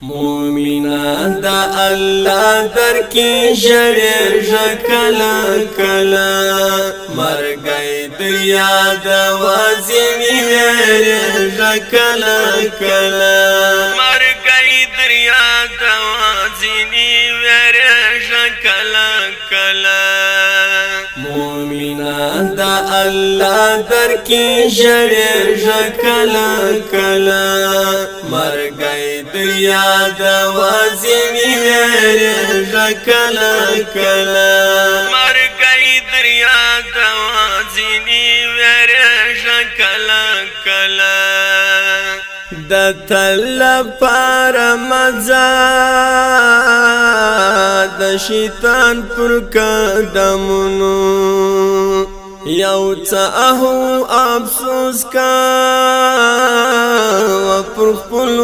مومنان دا الله در کی ژړې ژکلا کلا مرګي د یاد وازنی وېر ژکلا کلا مرګي د یاد وازنی وېر ژکلا کلا مومنان دا الله در کی ژړې ژکلا کلا مرګي د یاد وازنی وېر ژکلا کلا مرګي د یاد وازنی وېر ژکلا کلا د تل پر مزا د شیطان پر قدمونو یو څه افسوس کا و پر خپل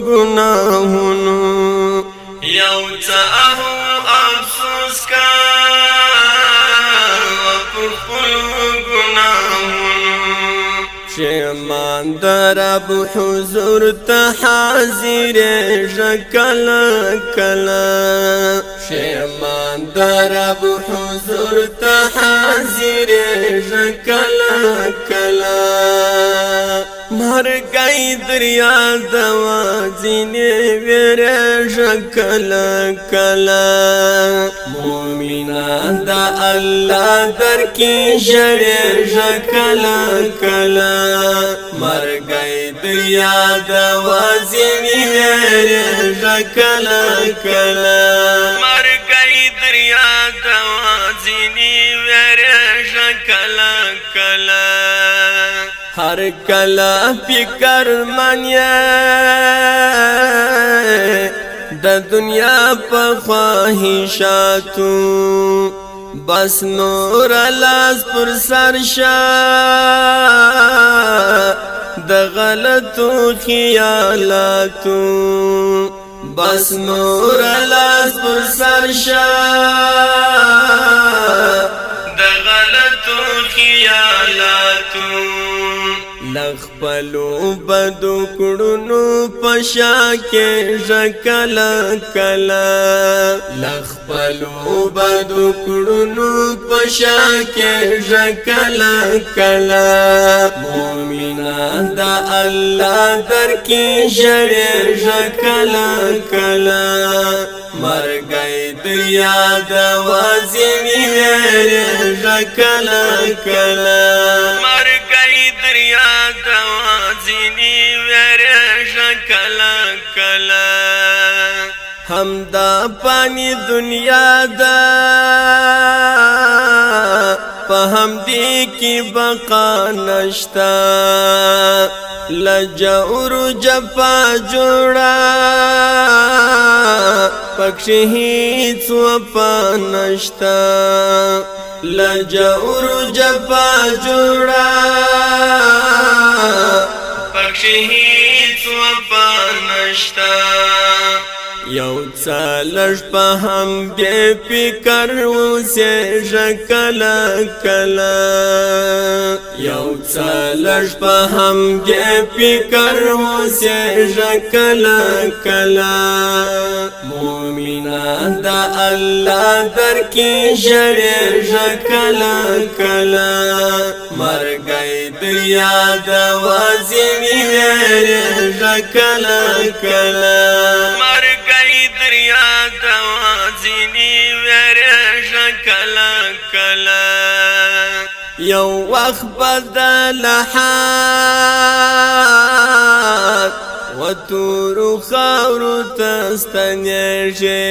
ګناهونو یو څه افسوس کا و پر خپل ګناهونو شیمان در رب حضور ته حاضر ژکلا کلا شیمان در رب حضور ته حاضر ژکلا کلا مرګي دریا د وازنی وېر ژکلا کلا مومنان دا الله در کی ژړې ژکلا کلا مرګي دریا د وازنی وېر ژکلا کلا مرګي دریا د وازنی وېر ژکلا کلا ہر کلا فکر منیا د دنیا په خواہشاتو بس نور لاس پر سرشا د غلطو خیالاتو بس نور لاس پر سرشا د غلطو خیالاتو لخپلو بدو کړونو پشا کې ژکلا کلا لخپلو بدو کړونو پشا کې ژکلا کلا مومنان دا الله در کې ژړې ژکلا کلا مرګي د یاد وازنی وېر ژکلا کلا مرګي د یاد وازنی وېر ژکلا کلا همدا پانی دنیا دا په همدې کې بقا نشتا لجور جفا جوړا پکښې هیڅ وفا نشتا لجور جفا جوړا پکښې هیڅ وفا نشتا یو څه لږ په همدې فکر اوسې ژکلا کلا یو څه لږ په همدې فکر اوسې ژکلا کلا مومنان دا الله در کې ژړې ژکلا کلا مرګي د یاد وازنی وېر ژکلا کلا دریا د وازنی وېر ژکلا کلا یو وخت بدل حال و تور خاور تستنېږي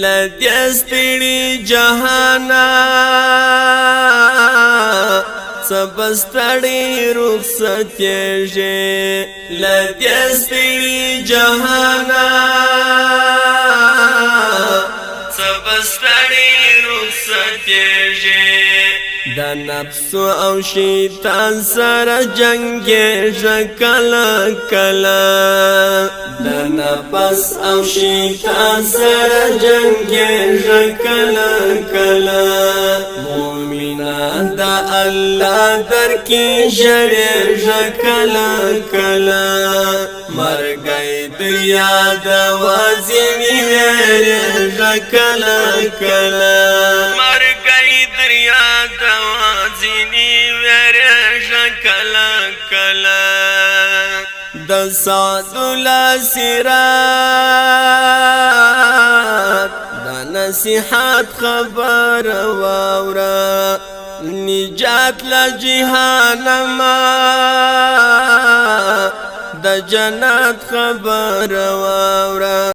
لدې ستړي جهانا سبستړي رخصتېږي لدې ستړي جهانا سبستړي رخصتېږي د نفس او شیطان سره جنگ ژکلا کلا د نفس او شیطان سره جنگ ژکلا کلا مومنان دا الله در کی ژړې ژکلا کلا مرگئی دریا دوازینی ویریږه کله کله مرگئی دریا دوازینی ویریږه کله کله د سعد الاسرات د نصیحت خبر واورا نجات لا جهنما د جنت خبر واورا